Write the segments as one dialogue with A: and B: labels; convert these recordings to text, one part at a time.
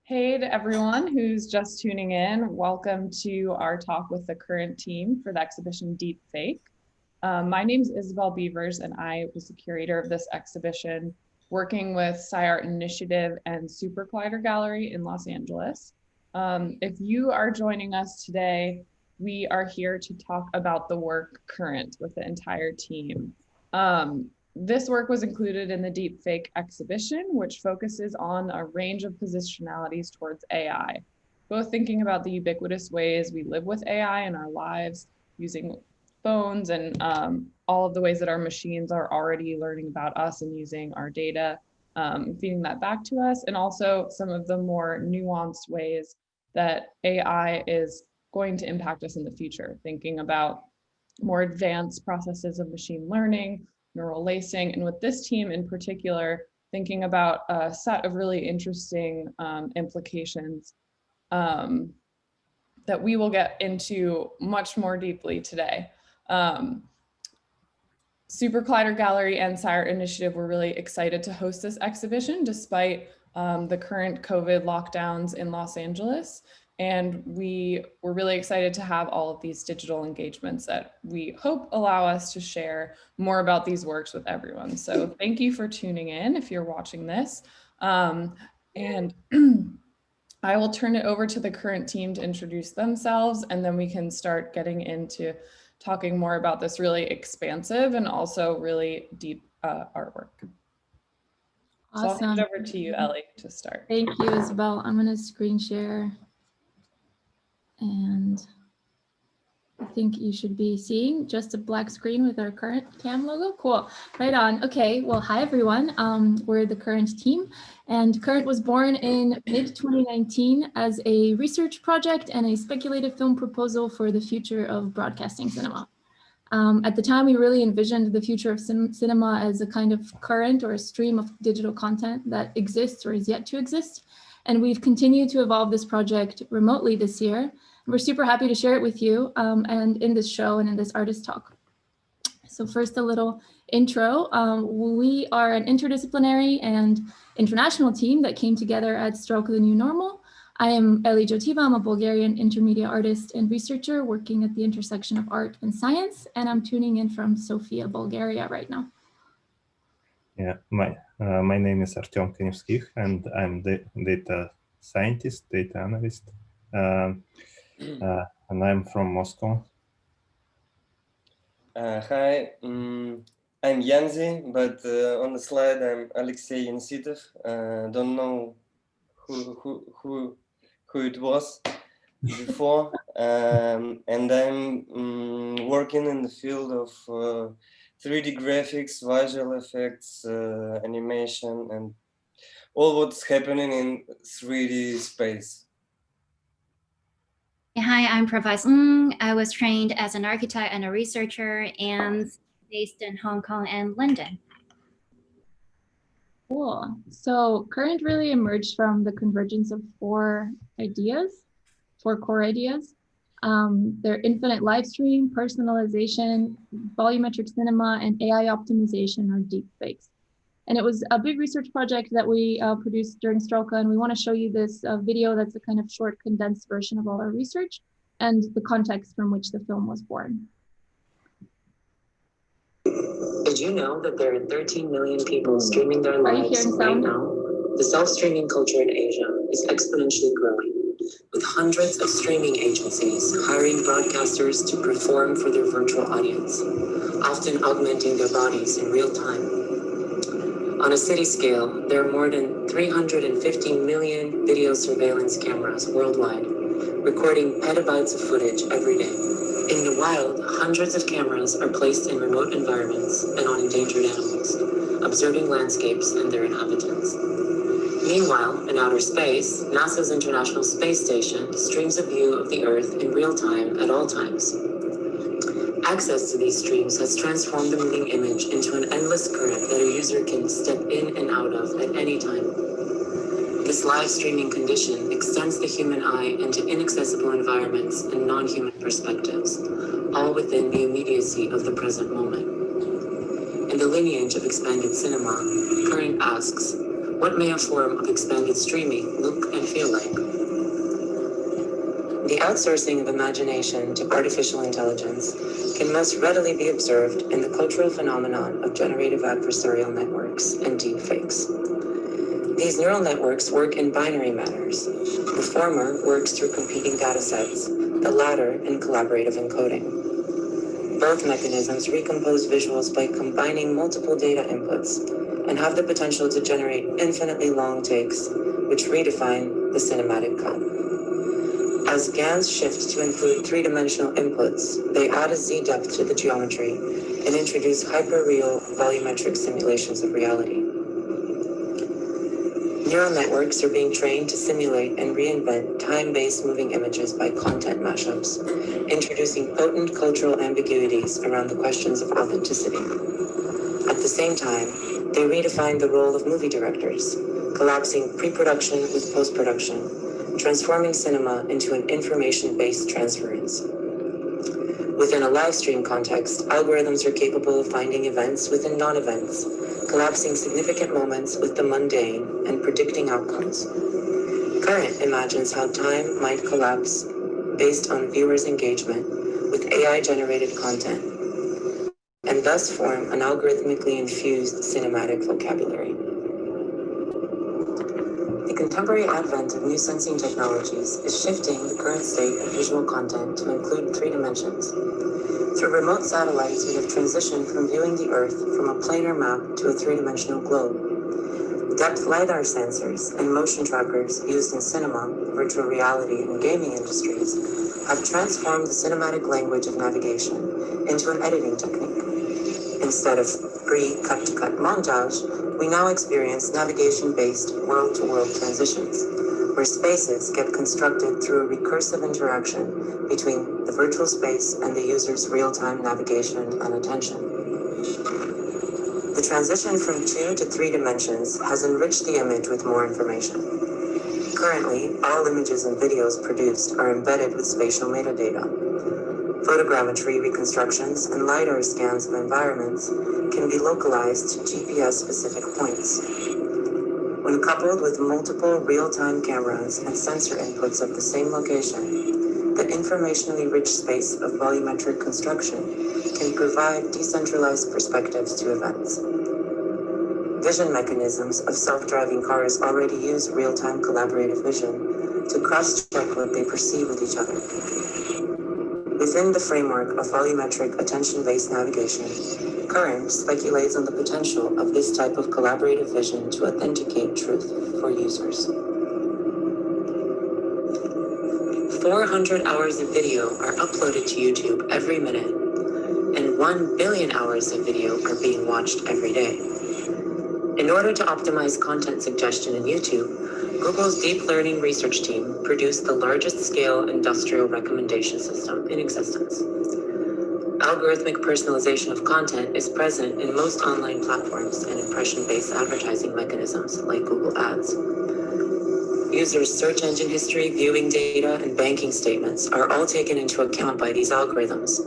A: Hey to everyone who's just tuning in. Welcome to our talk with the current team for the exhibition Deep Fake. My name is Isabel Beavers and I was the curator of this exhibition working with SciArt Initiative and Super Collider Gallery in Los Angeles. If you are joining us today, we are here to talk about the work current with the entire team. This work was included in the Deep Fake exhibition, which focuses on a range of positionalities towards AI, both thinking about the ubiquitous ways we live with AI in our lives, using phones and all of the ways that our machines are already learning about us and using our data, feeding that back to us, and also some of the more nuanced ways that AI is going to impact us in the future, thinking about more advanced processes of machine learning, neural lacing, and with this team in particular, thinking about a set of really interesting implications that we will get into much more deeply today. Super Collider Gallery and SciArt Initiative were really excited to host this exhibition despite the current COVID lockdowns in Los Angeles. And we were really excited to have all of these digital engagements that we hope allow us to share more about these works with everyone. So thank you for tuning in if you're watching this. And I will turn it over to the current team to introduce themselves, and then we can start getting into talking more about this really expansive and also really deep artwork.
B: Awesome.
A: So I'll hand it over to you, Ellie, to start.
B: Thank you, Isabel. I'm going to screen share. And I think you should be seeing just a black screen with our current CAM logo. Cool. Right on. Okay. Well, hi, everyone. We're the Current team. And Current was born in mid-2019 as a research project and a speculative film proposal for the future of broadcasting cinema. At the time, we really envisioned the future of cinema as a kind of current or a stream of digital content that exists or is yet to exist. And we've continued to evolve this project remotely this year. We're super happy to share it with you and in this show and in this artist talk. So first, a little intro. We are an interdisciplinary and international team that came together at Stroke the New Normal. I am Eli Jotiva. I'm a Bulgarian intermedia artist and researcher working at the intersection of art and science. And I'm tuning in from Sofia, Bulgaria right now.
C: Yeah, my name is Artem Kanevskih, and I'm the data scientist, data analyst, and I'm from Moscow.
D: Hi, I'm Yanzi, but on the slide I'm Alexey Yansitov. Don't know who it was before, and I'm working in the field of 3D graphics, visual effects, animation, and all what's happening in 3D space.
E: Hi, I'm Professor Ng. I was trained as an architect and a researcher and based in Hong Kong and London.
B: Cool. So Current really emerged from the convergence of four core ideas. They're infinite live stream, personalization, volumetric cinema, and AI optimization or deep fakes. And it was a big research project that we produced during Stroke, and we want to show you this video that's a kind of short, condensed version of all our research and the context from which the film was born.
F: Did you know that there are 13 million people streaming their lives right now? The self-streaming culture in Asia is exponentially growing, with hundreds of streaming agencies hiring broadcasters to perform for their virtual audience, often augmenting their bodies in real time. On a city scale, there are more than 350 million video surveillance cameras worldwide, recording petabytes of footage every day. In the wild, hundreds of cameras are placed in remote environments and on endangered animals, observing landscapes and their inhabitants. Meanwhile, in outer space, NASA's International Space Station streams a view of the Earth in real time at all times. Access to these streams has transformed the moving image into an endless current that a user can step in and out of at any time. This live streaming condition extends the human eye into inaccessible environments and non-human perspectives, all within the immediacy of the present moment. In the lineage of expanded cinema, Current asks, What may a form of expanded streaming look and feel like? The outsourcing of imagination to artificial intelligence can most readily be observed in the cultural phenomenon of generative adversarial networks and deepfakes. These neural networks work in binary manners. The former works through competing data sets, the latter in collaborative encoding. Both mechanisms recompose visuals by combining multiple data inputs and have the potential to generate infinitely long takes, which redefine the cinematic cut. As GANs shift to include three-dimensional inputs, they add a z-depth to the geometry and introduce hyper-real volumetric simulations of reality. Neural networks are being trained to simulate and reinvent time-based moving images by content mashups, introducing potent cultural ambiguities around the questions of authenticity. At the same time, they redefine the role of movie directors, collapsing pre-production with post-production, transforming cinema into an information-based transference. Within a live stream context, algorithms are capable of finding events within non-events, collapsing significant moments with the mundane and predicting outcomes. Current imagines how time might collapse based on viewers' engagement with AI-generated content, and thus form an algorithmically infused cinematic vocabulary. The contemporary advent of new sensing technologies is shifting the current state of visual content to include three dimensions. Through remote satellites, we have transitioned from viewing the Earth from a planar map to a three-dimensional globe. Depth LiDAR sensors and motion trackers used in cinema, virtual reality, and gaming industries have transformed the cinematic language of navigation into an editing technique. Instead of pre-cut-to-cut montage, we now experience navigation-based world-to-world transitions, where spaces get constructed through a recursive interaction between the virtual space and the user's real-time navigation and attention. The transition from 2 to 3 dimensions has enriched the image with more information. Currently, all images and videos produced are embedded with spatial metadata. Photogrammetry reconstructions and LiDAR scans of environments can be localized to GPS-specific points. When coupled with multiple real-time cameras and sensor inputs of the same location, the informationally rich space of volumetric construction can provide decentralized perspectives to events. Vision mechanisms of self-driving cars already use real-time collaborative vision to cross-check what they perceive with each other. Within the framework of volumetric attention-based navigation, Current speculates on the potential of this type of collaborative vision to authenticate truth for users. 400 hours of video are uploaded to YouTube every minute, and 1 billion hours of video are being watched every day. In order to optimize content suggestion in YouTube, Google's deep learning research team produced the largest scale industrial recommendation system in existence. Algorithmic personalization of content is present in most online platforms and impression-based advertising mechanisms like Google Ads. Users' search engine history, viewing data, and banking statements are all taken into account by these algorithms.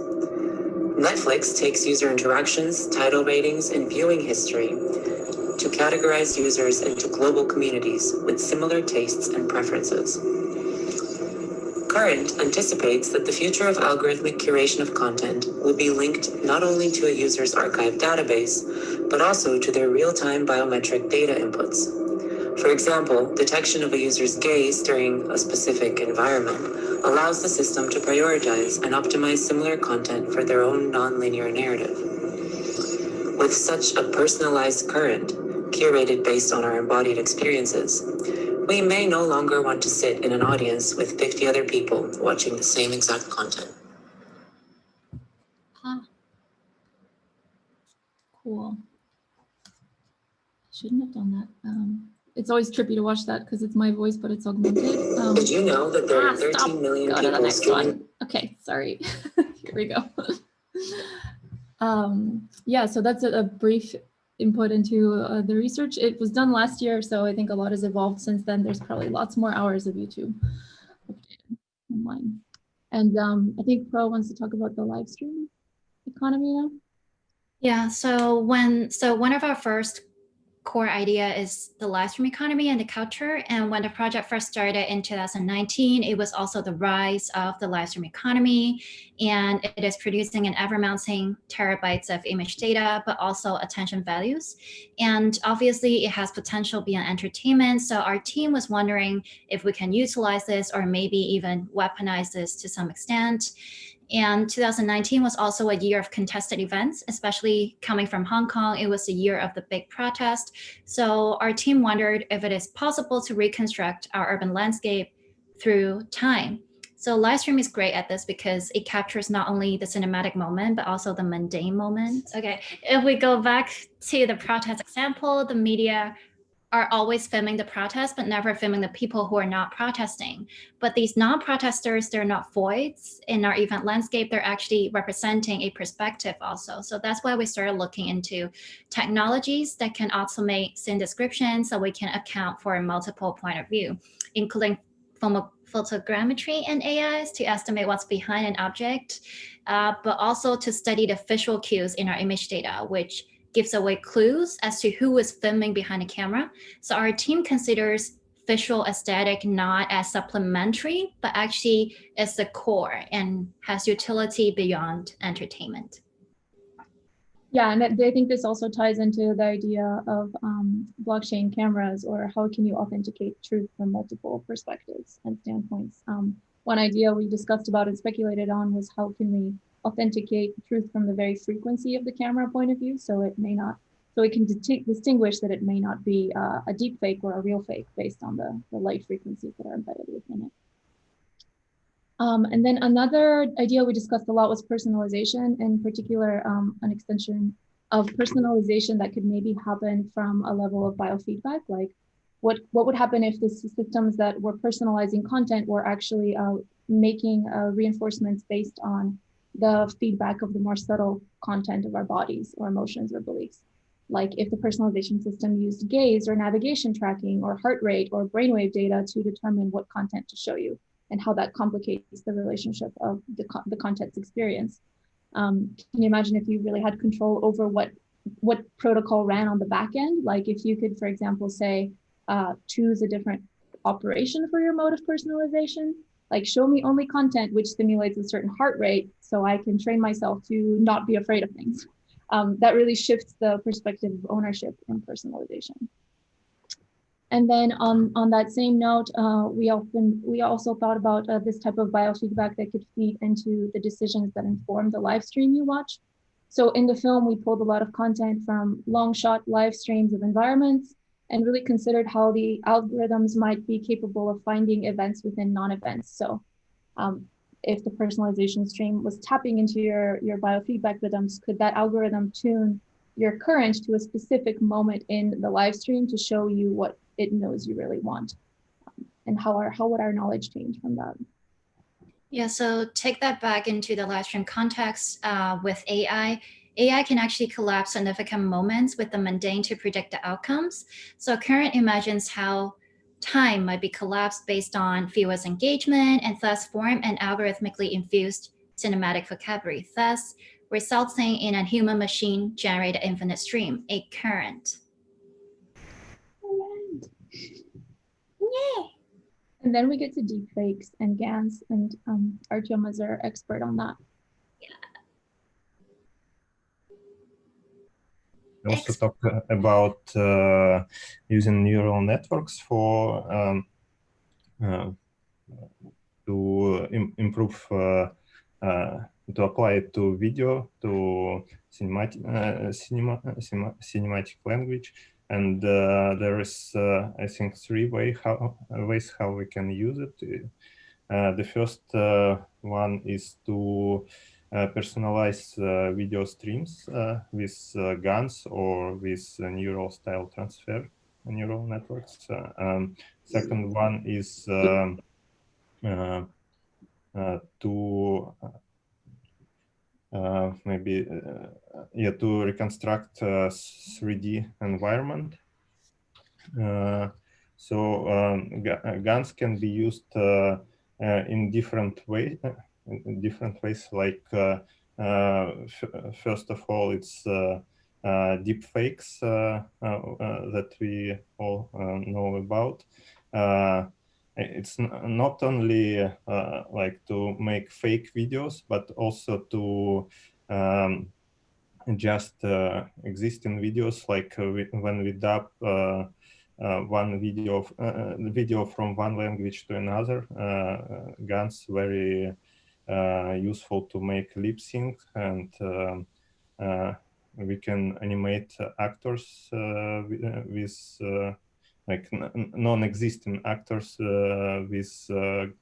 F: Netflix takes user interactions, title ratings, and viewing history to categorize users into global communities with similar tastes and preferences. Current anticipates that the future of algorithmic curation of content will be linked not only to a user's archive database, but also to their real-time biometric data inputs. For example, detection of a user's gaze during a specific environment allows the system to prioritize and optimize similar content for their own non-linear narrative. With such a personalized current, curated based on our embodied experiences, we may no longer want to sit in an audience with 50 other people watching the same exact content.
B: Cool. Shouldn't have done that. It's always trippy to watch that because it's my voice, but it's augmented.
F: Did you know that there are 13 million
B: Go
F: people
B: to the next
F: streaming?
B: one. Okay, sorry. Here we go. Yeah, so that's a brief input into the research. It was done last year, so I think a lot has evolved since then. There's probably lots more hours of YouTube online. And I think Pro wants to talk about the live stream economy now.
E: Yeah, so one of our first core idea is the livestream economy and the culture. And when the project first started in 2019, it was also the rise of the livestream economy. And it is producing an ever-mounting terabytes of image data, but also attention values. And obviously, it has potential beyond entertainment. So our team was wondering if we can utilize this or maybe even weaponize this to some extent. And 2019 was also a year of contested events, especially coming from Hong Kong. It was the year of the big protest. So our team wondered if it is possible to reconstruct our urban landscape through time. So Livestream is great at this because it captures not only the cinematic moment, but also the mundane moment. Okay, if we go back to the protest example, the media are always filming the protest, but never filming the people who are not protesting. But these non-protesters, they're not voids in our event landscape. They're actually representing a perspective also. So that's why we started looking into technologies that can automate scene description so we can account for a multiple point of view, including photogrammetry and AIs to estimate what's behind an object, but also to study the visual cues in our image data, which gives away clues as to who is filming behind the camera. So our team considers visual aesthetic not as supplementary, but actually as the core and has utility beyond entertainment.
B: Yeah, and I think this also ties into the idea of blockchain cameras, or how can you authenticate truth from multiple perspectives and standpoints. One idea we discussed about and speculated on was how can we authenticate truth from the very frequency of the camera point of view, so it may not, so it can distinguish that it may not be a deep fake or a real fake based on the light frequencies that are embedded within it. And then another idea we discussed a lot was personalization, in particular an extension of personalization that could maybe happen from a level of biofeedback, like what would happen if the systems that were personalizing content were actually making reinforcements based on the feedback of the more subtle content of our bodies or emotions or beliefs. Like if the personalization system used gaze or navigation tracking or heart rate or brainwave data to determine what content to show you, and how that complicates the relationship of the content's experience. Can you imagine if you really had control over what protocol ran on the back end? Like if you could, for example, say, choose a different operation for your mode of personalization, like show me only content which stimulates a certain heart rate so I can train myself to not be afraid of things. That really shifts the perspective of ownership in personalization. And then on that same note, we also thought about this type of biofeedback that could feed into the decisions that inform the live stream you watch. So in the film, we pulled a lot of content from long shot live streams of environments and really considered how the algorithms might be capable of finding events within non-events. So if the personalization stream was tapping into your biofeedback rhythms, could that algorithm tune your current to a specific moment in the live stream to show you what it knows you really want? And how would our knowledge change from that?
E: Yeah, so take that back into the live stream context with AI. AI can actually collapse significant moments with the mundane to predict the outcomes. So Current imagines how time might be collapsed based on viewers' engagement and thus form an algorithmically infused cinematic vocabulary, thus resulting in a human machine generated infinite stream, a current. Yay!
B: And then we get to deepfakes and GANs, and Artyom is our expert on that.
C: We also talk about using neural networks for to improve, to apply it to video, to cinematic language. And there is, I think, three ways how we can use it. The first one is to personalize video streams with GANs or with neural style transfer neural networks. Second one is to maybe to reconstruct 3D environment. So GANs can be used in different ways. Like first of all, it's deepfakes that we all know about. It's not only like to make fake videos, but also to just existing videos, like when we dub one video from one language to another. GAN's very useful to make lip sync, and we can animate actors with like non-existing actors with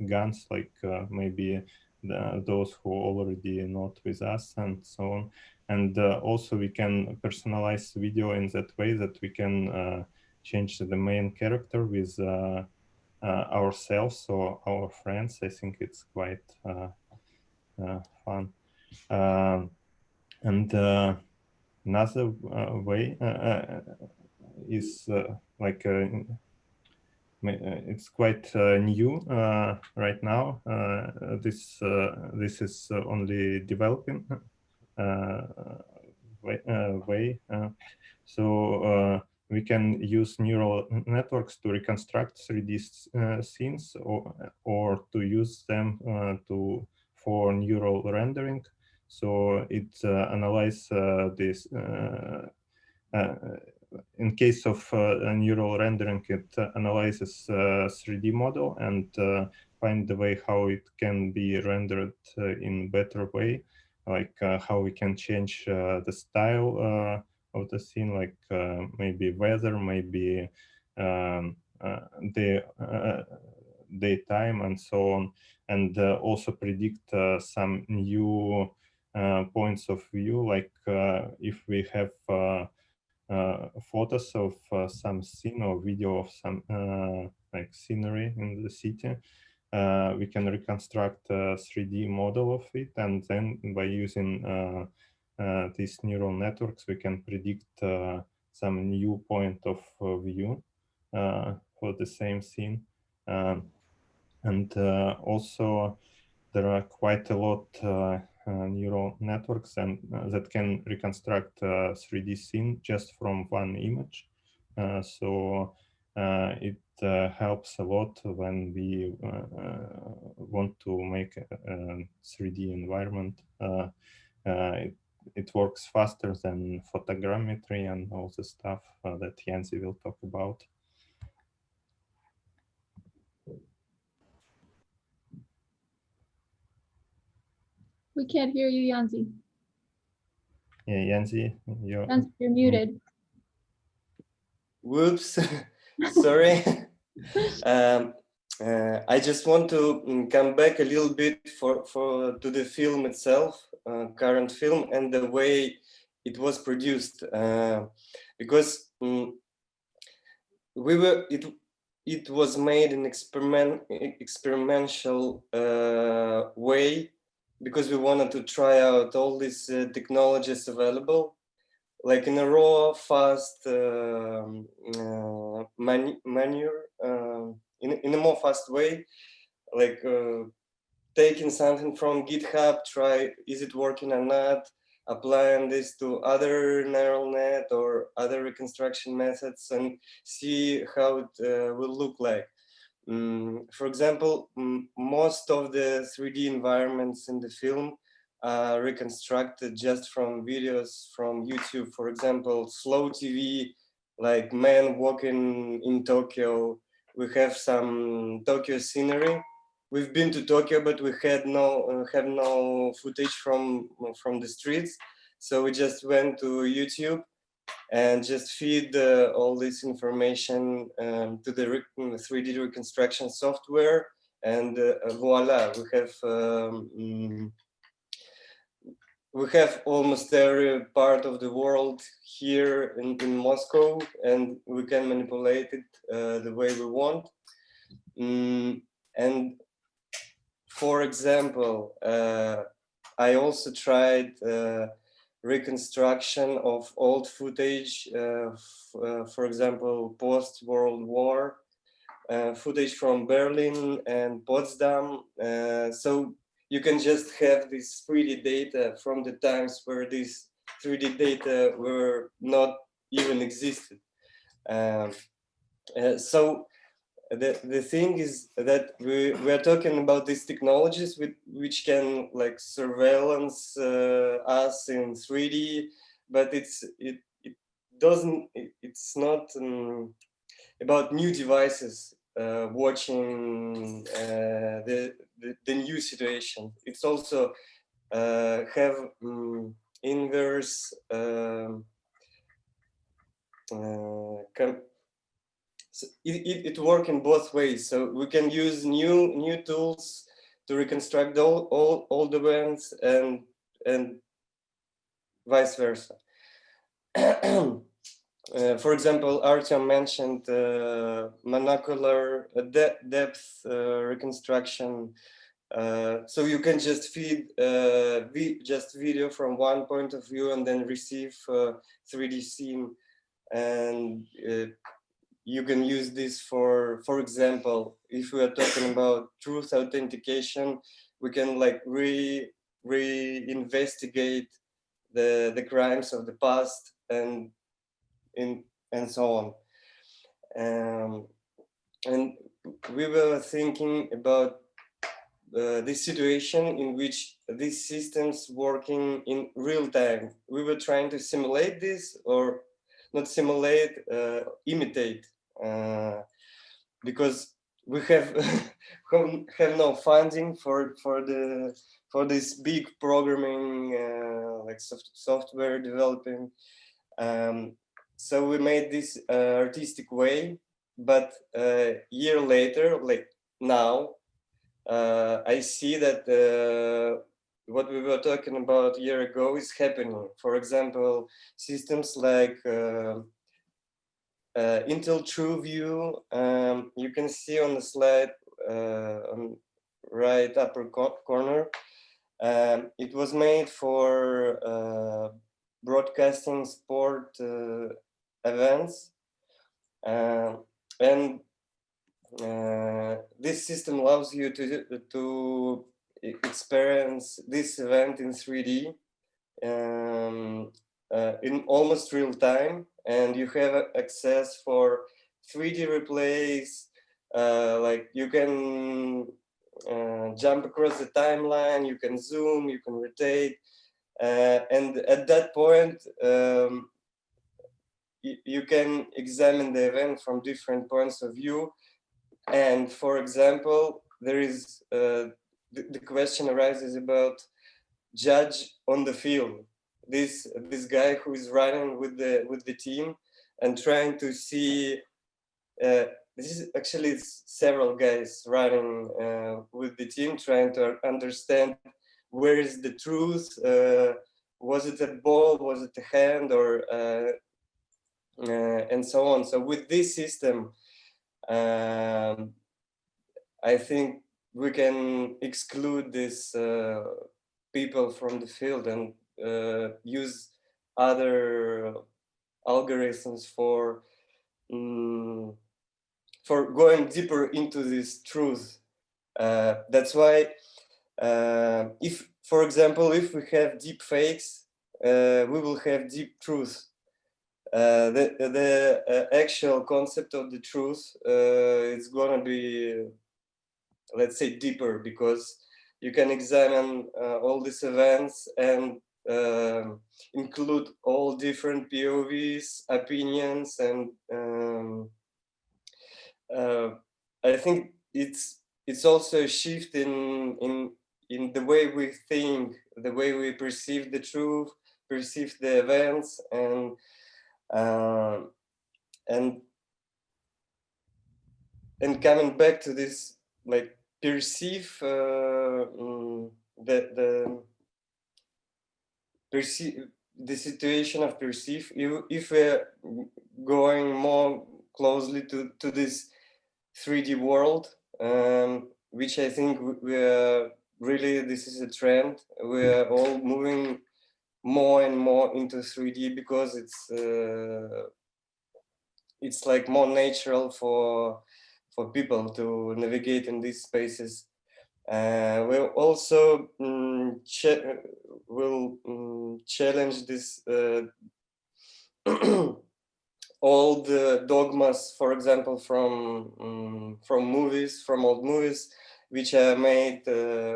C: GANs, like maybe those who already not with us, and so on. And also we can personalize video in that way that we can change the main character with ourselves or our friends. I think it's quite fun. And another way is like it's quite new right now. This is only developing way. So we can use neural networks to reconstruct 3D scenes, or to use them for neural rendering. So it analyzes this. In case of neural rendering, it analyzes 3D model and find the way how it can be rendered in better way, like how we can change the style of the scene, like maybe weather, maybe the daytime, and so on, and also predict some new points of view, like if we have photos of some scene or video of some like scenery in the city. We can reconstruct a 3D model of it, and then by using these neural networks, we can predict some new point of view for the same scene. And also there are quite a lot neural networks and that can reconstruct 3D scene just from one image. So it helps a lot when we want to make a 3D environment. It works faster than photogrammetry and all the stuff that Yancy will talk about.
B: We can't hear you, Yanzi.
C: Yeah, Yancy,
B: You're muted.
D: Whoops, sorry. I just want to come back a little bit to the film itself, current film, and the way it was produced, because it was made in experiential way, because we wanted to try out all these technologies available, like in a raw, fast manner, in a more fast way, like taking something from GitHub, try, is it working or not, applying this to other neural net or other reconstruction methods, and see how it will look like. For example, most of the 3D environments in the film are reconstructed just from videos from YouTube. For example, slow TV, like man walking in Tokyo. We have some Tokyo scenery. We've been to Tokyo, but we had have no footage from the streets. So we just went to YouTube and just feed all this information to the 3D reconstruction software, and voila, we have almost every part of the world here in Moscow, and we can manipulate it the way we want. And for example, I also tried reconstruction of old footage, for example, post-World War, footage from Berlin and Potsdam. So you can just have this 3D data from the times where these 3D data were not even existed. So the thing is that we are talking about these technologies which can like surveillance us in 3D, but it's not about new devices watching the new situation. It's also have inverse so it works in both ways. So we can use new tools to reconstruct all the events and vice versa. For example, Artyom mentioned monocular depth reconstruction. So you can just feed just video from one point of view and then receive 3D scene, and you can use this for example, if we are talking about truth authentication, we can like re-investigate the crimes of the past and so on. And we were thinking about this situation in which these systems working in real time. We were trying to simulate this, or not simulate, imitate, because we have no funding for this big programming like software developing. So we made this artistic way, but a year later, like now, I see that what we were talking about a year ago is happening. For example, systems like Intel TrueView, you can see on the slide on right upper corner. It was made for broadcasting sport events, and this system allows you to experience this event in 3D in almost real time, and you have access for 3D replays. Like you can jump across the timeline, you can zoom, you can rotate, and at that point you can examine the event from different points of view. And for example, there is the question arises about judge on the field. This guy who is running with the team and trying to see. This is actually several guys running with the team, trying to understand where is the truth. Was it a ball? Was it a hand? Or and so on. So with this system, I think we can exclude these people from the field and use other algorithms for going deeper into this truth. That's why if, for example, if we have deep fakes, we will have deep truth. The actual concept of the truth is gonna be, let's say, deeper, because you can examine all these events and include all different POVs, opinions, and I think it's also a shift in the way we think, the way we perceive the truth, perceive the events, and coming back to this, like, perceive the situation of perceive. If we're going more closely to this 3D world, which I think we are really, this is a trend. We are all moving more and more into 3D because it's like more natural for people to navigate in these spaces. We'll also challenge this all the dogmas, for example, from movies, from old movies, which are made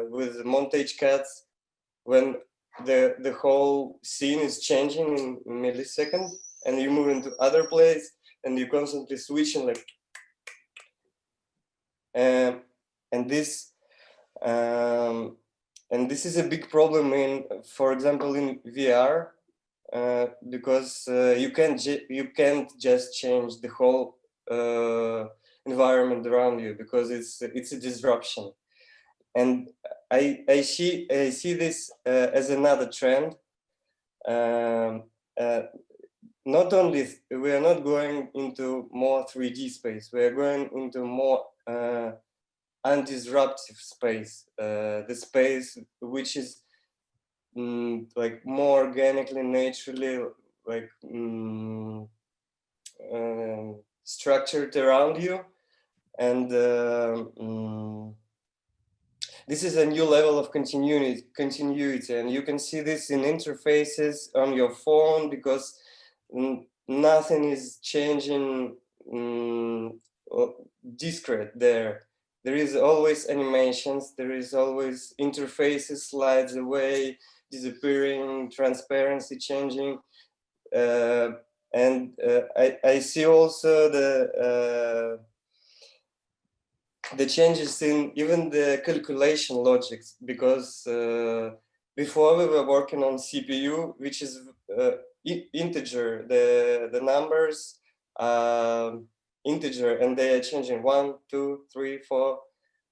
D: with montage cuts, when the whole scene is changing in milliseconds, and you move into other place, and you constantly switching like, and this is a big problem in, for example, in VR. Because you can't just change the whole environment around you, because it's a disruption, and I see this as another trend. Not only we are not going into more 3D space, we are going into more undisruptive space, the space which is like more organically, naturally, like structured around you, and this is a new level of continuity, and you can see this in interfaces on your phone, because nothing is changing discrete there. There is always animations, there is always interfaces, slides away, disappearing, transparency changing, and I see also the changes in even the calculation logics, because before we were working on CPU, which is integer, the numbers integer, and they are changing 1, 2, 3, 4,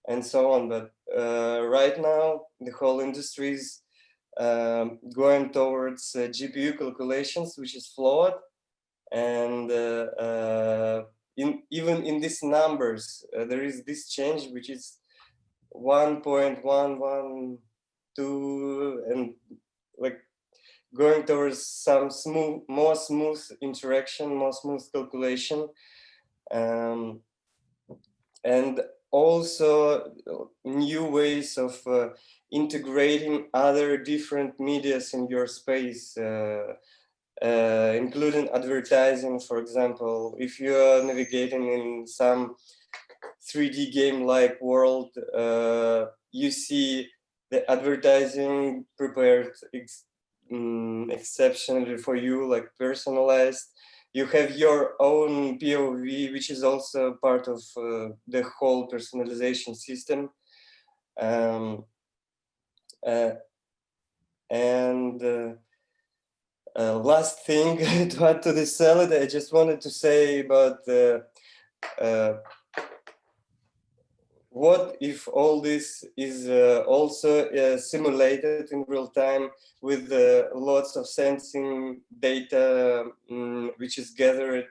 D: and so on. But right now, the whole industry is going towards GPU calculations, which is flawed, and even in these numbers, there is this change, which is 1.112, and like going towards some more smooth interaction, more smooth calculation, and also new ways of integrating other different medias in your space, including advertising. For example, if you are navigating in some 3D game-like world, you see the advertising prepared exceptionally for you, like personalized. You have your own POV, which is also part of the whole personalization system. Last thing to add to this salad, I just wanted to say about what if all this is also simulated in real time with lots of sensing data, which is gathered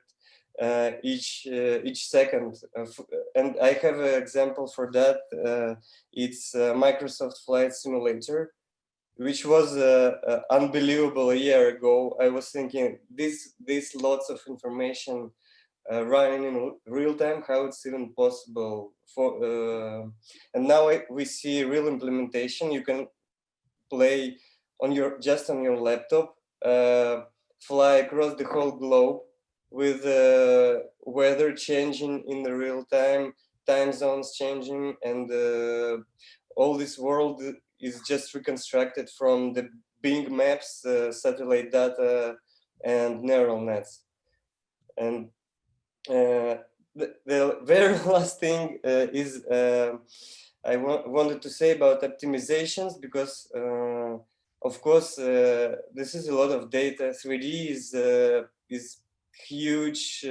D: each second. And I have an example for that. It's Microsoft Flight Simulator, which was unbelievable a year ago. I was thinking this lots of information running in real time, how it's even possible for, and now we see real implementation. You can play on just on your laptop, fly across the whole globe with weather changing in the real time, time zones changing, and all this world is just reconstructed from the Bing maps, satellite data, and neural nets. And the very last thing is I wanted to say about optimizations, because of course this is a lot of data. 3D is huge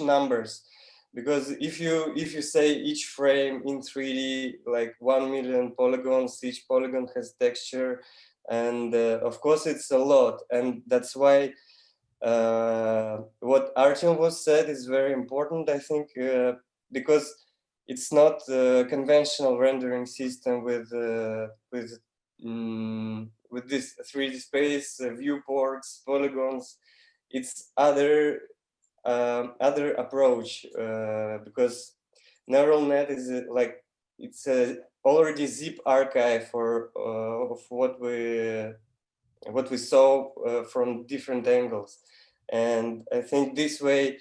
D: numbers, because if you say each frame in 3D, like 1 million polygons, each polygon has texture, and of course it's a lot, and that's why what Artyom was said is very important, I think, because it's not a conventional rendering system with this 3D space, viewports, polygons. It's other approach, because neural net is like it's a already zip archive for of what we saw from different angles. And I think this way,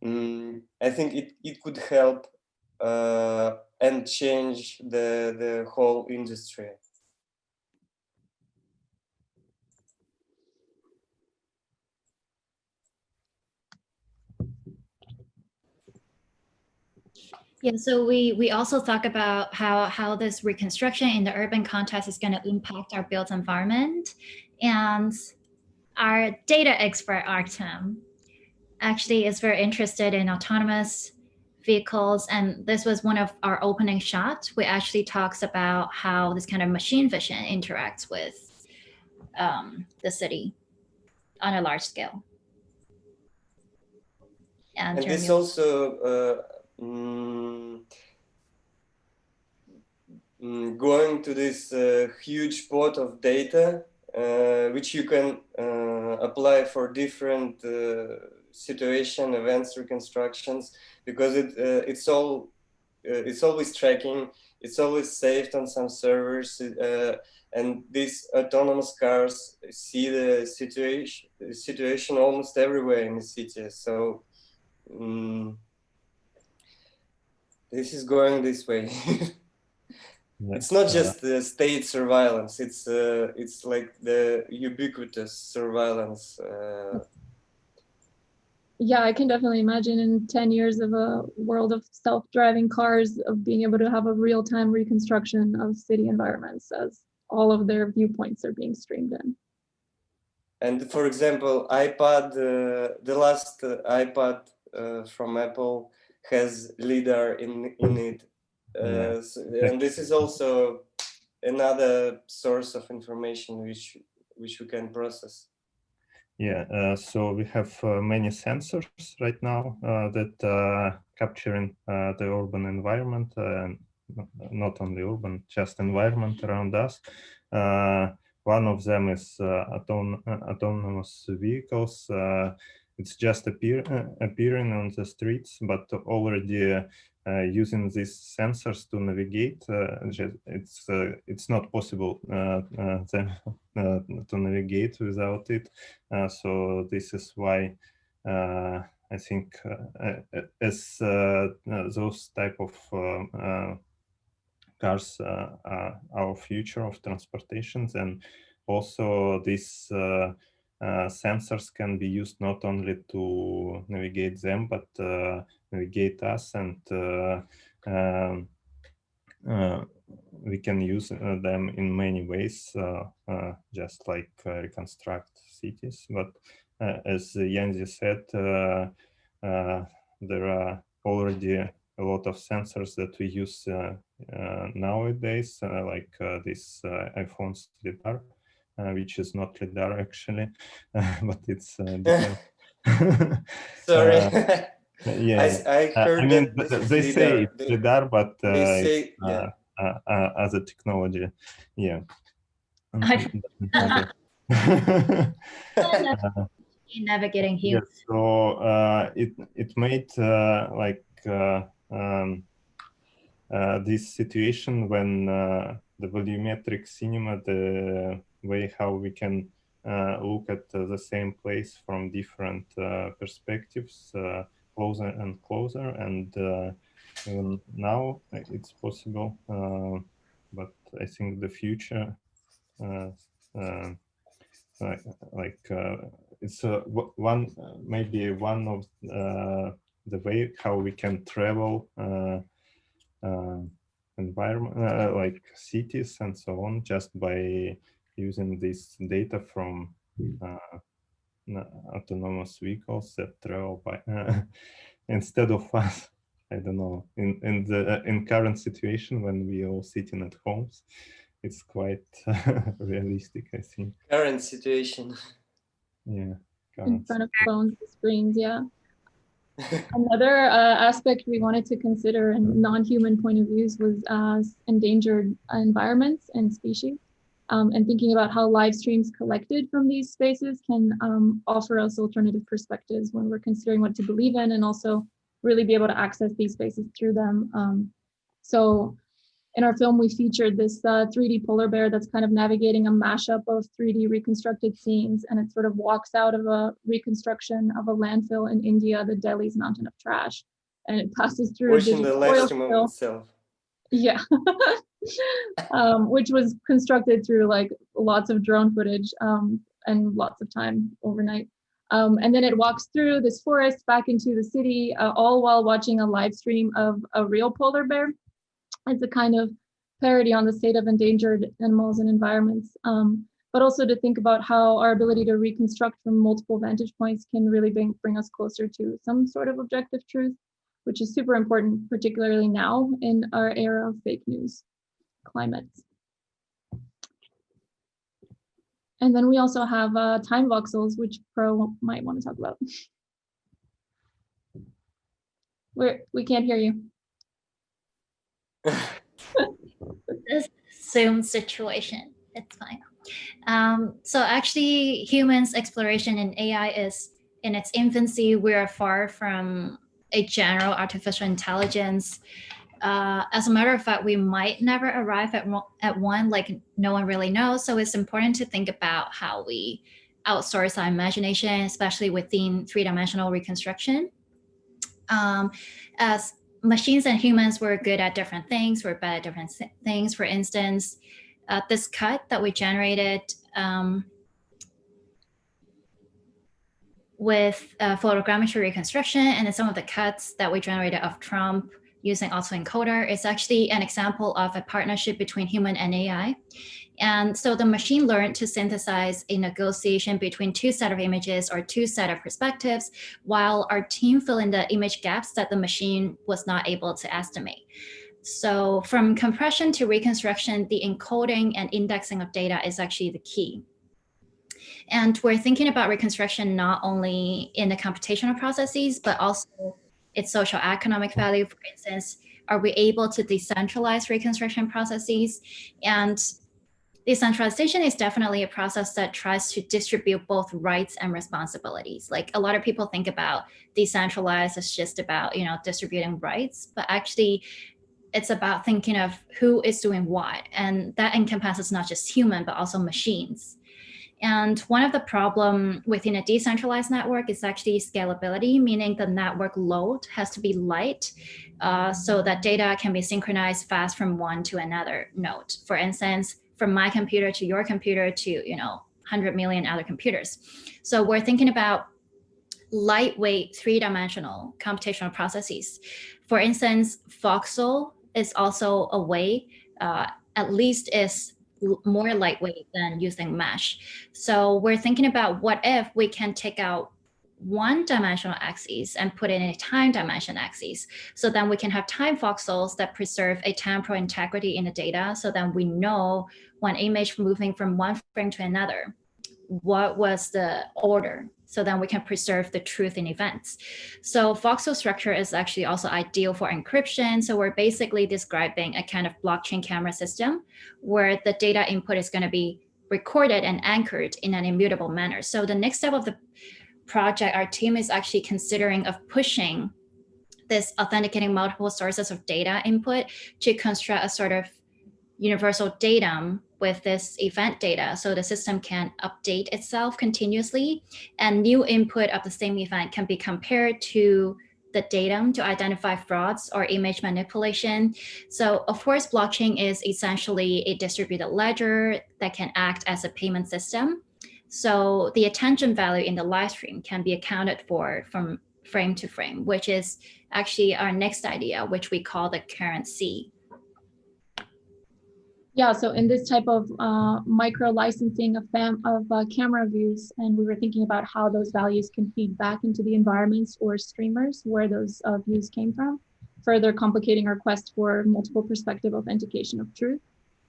D: I think it could help and change the whole industry.
E: Yeah, so we also talk about how this reconstruction in the urban context is going to impact our built environment. And our data expert, Artem, actually is very interested in autonomous vehicles. And this was one of our opening shots. We actually talks about how this kind of machine vision interacts with the city on a large scale.
D: And this also going to this huge pot of data, which you can apply for different situation, events, reconstructions, because it's always tracking, it's always saved on some servers, and these autonomous cars see the situation almost everywhere in the city. So this is going this way. It's not just the state surveillance, it's like the ubiquitous surveillance.
B: Yeah, I can definitely imagine in 10 years of a world of self-driving cars, of being able to have a real-time reconstruction of city environments as all of their viewpoints are being streamed in.
D: And for example, iPad, the last iPad from Apple has LiDAR in it. And this is also another source of information which we can process.
C: Yeah, so we have many sensors right now that are capturing the urban environment, not only urban, just environment around us. One of them is autonomous vehicles. It's just appearing on the streets, but already using these sensors to navigate. It's not possible to navigate without it. So this is why I think as those type of cars are our future of transportations, and also these sensors can be used not only to navigate them, but navigate us, and we can use them in many ways, just like reconstruct cities. But as Yanzi said, there are already a lot of sensors that we use nowadays, like this iPhone's LiDAR, which is not LiDAR actually, but it's depends.
D: Sorry.
C: Yeah,
D: I heard that
C: they say it's LiDAR, but
D: they say, yeah.
C: As a technology, yeah.
E: Navigating here.
C: Yes, so it made this situation when the volumetric cinema, the way how we can look at the same place from different perspectives, closer and closer, and even now it's possible, but I think the future it's maybe one of the way how we can travel environment, like cities and so on, just by using this data from autonomous vehicles that travel by instead of us. I don't know, in current situation when we all sitting at homes, it's quite realistic, I think.
D: Current situation.
C: Yeah.
B: In front of phones, screens, yeah. Another aspect we wanted to consider in non-human point of views was endangered environments and species, and thinking about how live streams collected from these spaces can offer us alternative perspectives when we're considering what to believe in, and also really be able to access these spaces through them. So in our film, we featured this 3D polar bear that's kind of navigating a mashup of 3D reconstructed scenes, and it sort of walks out of a reconstruction of a landfill in India, the Delhi's mountain of trash, and it passes through
D: Watching the live stream of itself.
B: Yeah, which was constructed through like lots of drone footage and lots of time overnight. And then it walks through this forest back into the city, all while watching a live stream of a real polar bear. It's a kind of parody on the state of endangered animals and environments, but also to think about how our ability to reconstruct from multiple vantage points can really bring us closer to some sort of objective truth, which is super important, particularly now in our era of fake news climates. And then we also have time voxels, which Pro might want to talk about. We can't hear you.
E: This Zoom situation, it's fine. So actually, humans' exploration in AI is in its infancy. We are far from a general artificial intelligence. As a matter of fact, we might never arrive at one, like no one really knows. So it's important to think about how we outsource our imagination, especially within three-dimensional reconstruction. As machines and humans were good at different things, we're bad at different things. For instance, this cut that we generated with photogrammetry reconstruction, and then some of the cuts that we generated of Trump using autoencoder is actually an example of a partnership between human and AI. And so the machine learned to synthesize a negotiation between two sets of images or two sets of perspectives, while our team fill in the image gaps that the machine was not able to estimate. So from compression to reconstruction, the encoding and indexing of data is actually the key. And we're thinking about reconstruction not only in the computational processes, but also its social economic value. For instance, are we able to decentralize reconstruction processes? And decentralization is definitely a process that tries to distribute both rights and responsibilities. Like a lot of people think about decentralized as just about, distributing rights, but actually it's about thinking of who is doing what. And that encompasses not just human, but also machines. And one of the problems within a decentralized network is actually scalability, meaning the network load has to be light so that data can be synchronized fast from one to another node. For instance, from my computer to your computer to 100 million other computers. So we're thinking about lightweight three-dimensional computational processes. For instance, voxel is also a way, at least is more lightweight than using mesh. So we're thinking about what if we can take out one-dimensional axes and put it in a time dimension axis. So then we can have time voxels that preserve a temporal integrity in the data. So then we know when image moving from one frame to another, what was the order. So then we can preserve the truth in events. So voxel structure is actually also ideal for encryption. So we're basically describing a kind of blockchain camera system where the data input is going to be recorded and anchored in an immutable manner. So the next step of the project, our team is actually considering of pushing this authenticating multiple sources of data input to construct a sort of universal datum with this event data, so the system can update itself continuously, and new input of the same event can be compared to the datum to identify frauds or image manipulation. So of course, blockchain is essentially a distributed ledger that can act as a payment system. So the attention value in the live stream can be accounted for from frame to frame, which is actually our next idea, which we call the currency.
B: Yeah, so in this type of micro licensing of camera views, and we were thinking about how those values can feed back into the environments or streamers where those views came from, further complicating our quest for multiple perspective authentication of truth.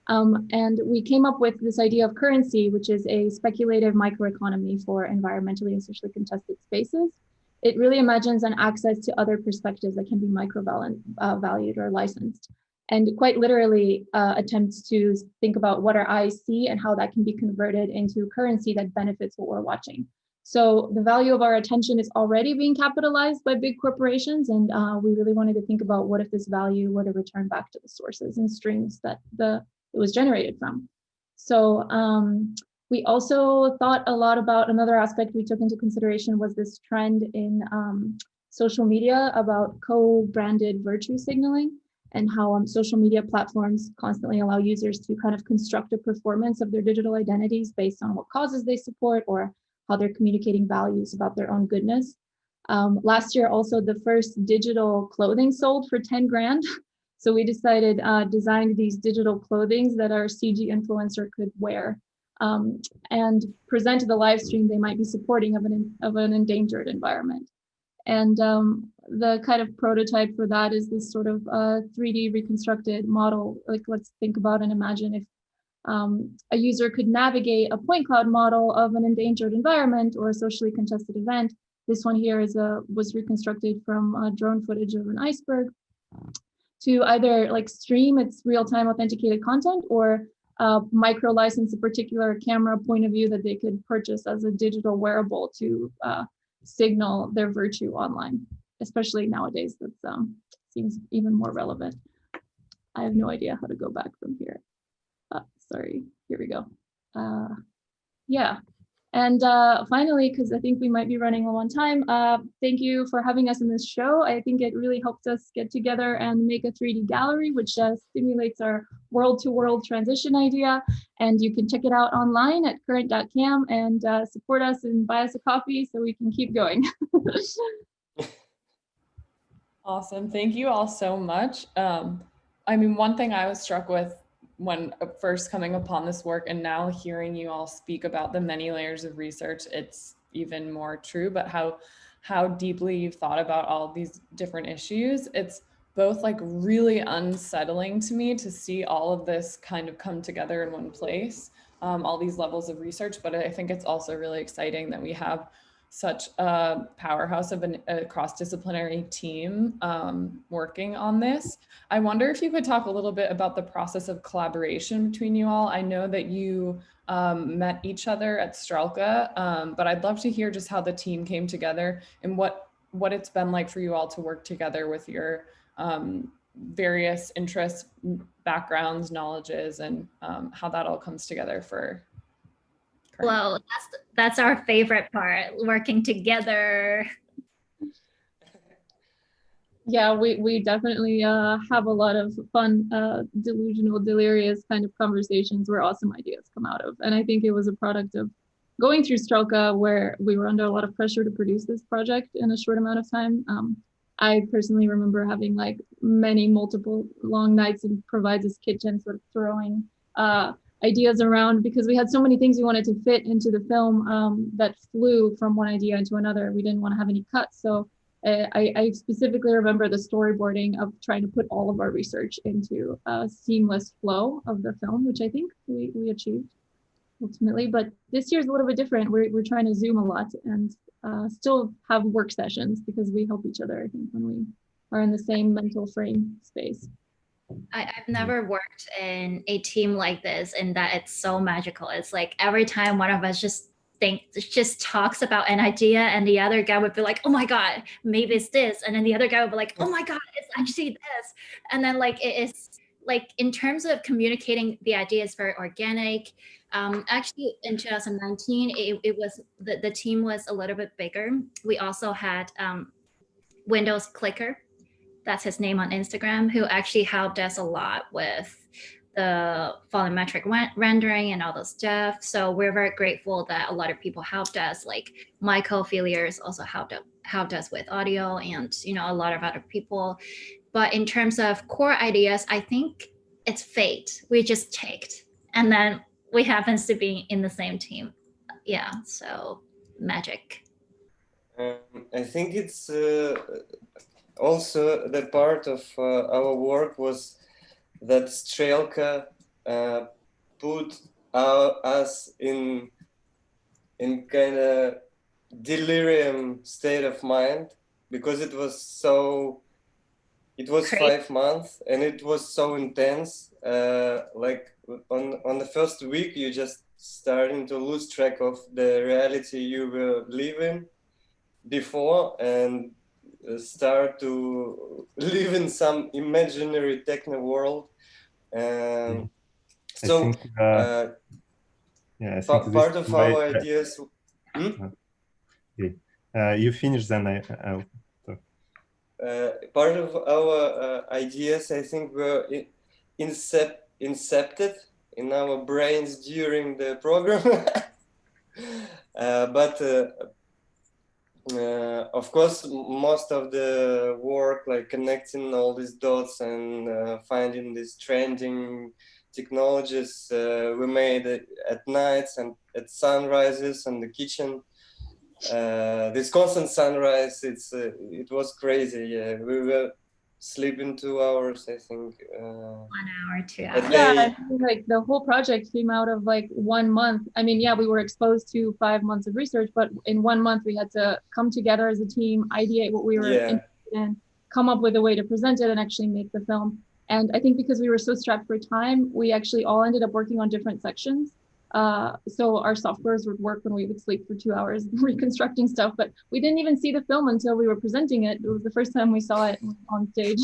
B: And we came up with this idea of currency, which is a speculative microeconomy for environmentally and socially contested spaces. It really imagines an access to other perspectives that can be micro-valued or licensed, and quite literally attempts to think about what our eyes see and how that can be converted into currency that benefits what we're watching. So the value of our attention is already being capitalized by big corporations. And we really wanted to think about what if this value were to return back to the sources and streams that it was generated from. So we also thought a lot about another aspect we took into consideration was this trend in social media about co-branded virtue signaling, and how social media platforms constantly allow users to kind of construct a performance of their digital identities based on what causes they support or how they're communicating values about their own goodness. Last year, also the first digital clothing sold for 10 grand. So we decided designed these digital clothings that our CG influencer could wear and present to the live stream they might be supporting of an endangered environment. And the kind of prototype for that is this sort of 3D reconstructed model. Like, let's think about and imagine if a user could navigate a point cloud model of an endangered environment or a socially contested event. This one here was reconstructed from drone footage of an iceberg to either like stream its real-time authenticated content or micro license a particular camera point of view that they could purchase as a digital wearable to signal their virtue online. Especially nowadays, that seems even more relevant. I have no idea how to go back from here. Sorry, here we go. Yeah, and finally, because I think we might be running low on time, thank you for having us in this show. I think it really helped us get together and make a 3D gallery, which stimulates our world-to-world transition idea. And you can check it out online at current.cam and support us and buy us a coffee so we can keep going.
A: Awesome, thank you all so much. I mean, one thing I was struck with when first coming upon this work and now hearing you all speak about the many layers of research, it's even more true, but how deeply you've thought about all these different issues. It's both like really unsettling to me to see all of this kind of come together in one place, all these levels of research, but I think it's also really exciting that we have such a powerhouse of a cross-disciplinary team working on this. I wonder if you could talk a little bit about the process of collaboration between you all. I know that you met each other at Strelka, but I'd love to hear just how the team came together and what it's been like for you all to work together with your various interests, backgrounds, knowledges, and how that all comes together for current.
E: Well, that's our favorite part, working together.
B: Yeah, we definitely have a lot of fun, delusional, delirious kind of conversations where awesome ideas come out of. And I think it was a product of going through Strelka, where we were under a lot of pressure to produce this project in a short amount of time. I personally remember having like multiple long nights in Provides' kitchen, sort of throwing ideas around because we had so many things we wanted to fit into the film that flew from one idea into another. We didn't want to have any cuts. So I specifically remember the storyboarding of trying to put all of our research into a seamless flow of the film, which I think we achieved ultimately. But this year's a little bit different. We're trying to Zoom a lot and still have work sessions because we help each other, I think, when we are in the same mental frame space.
E: I've never worked in a team like this, and that it's so magical. It's like every time one of us just talks about an idea and the other guy would be like, oh my God, maybe it's this. And then the other guy would be like, oh my God, it's actually this. And then like, it is like, in terms of communicating the idea, it's very organic. Actually in 2019, it was, the team was a little bit bigger. We also had Windows Clicker, that's his name on Instagram, who actually helped us a lot with the volumetric rendering and all those stuff. So we're very grateful that a lot of people helped us, like my co-affiliates also helped us with audio, and a lot of other people. But in terms of core ideas, I think it's fate. We just ticked, and then we happens to be in the same team. Yeah, so magic.
D: I think it's also the part of our work was that Strelka put us in kind of delirium state of mind, because it was
E: Crazy.
D: 5 months and it was so intense. Like on the first week, you just starting to lose track of the reality you were living before and start to live in some imaginary techno world. So
C: I think this
D: part of our ideas.
C: You finish, then I'll talk.
D: Part of our ideas, I think, were incepted in our brains during the program. But of course, most of the work, like connecting all these dots and finding these trending technologies, we made at nights and at sunrises in the kitchen. This constant sunrise, it was crazy. Yeah, we were sleeping 2 hours, I think.
E: 1 hour, 2 hours.
B: Yeah, I mean, like the whole project came out of like 1 month. I mean, yeah, we were exposed to 5 months of research, but in 1 month we had to come together as a team, ideate what we were interested in, come up with a way to present it and actually make the film. And I think because we were so strapped for time, we actually all ended up working on different sections. So our softwares would work when we would sleep for 2 hours reconstructing stuff, but we didn't even see the film until we were presenting it. It was the first time we saw it on stage.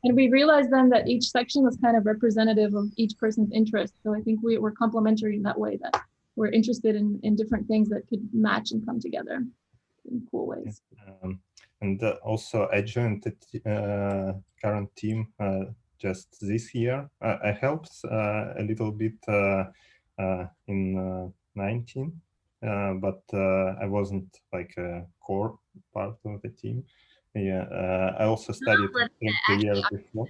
B: And we realized then that each section was kind of representative of each person's interest. So I think we were complementary in that way, that we're interested in different things that could match and come together in cool ways.
C: And also I joined the current team just this year. I helped a little bit in 19, but I wasn't like a core part of the team. Yeah, I also studied the year before.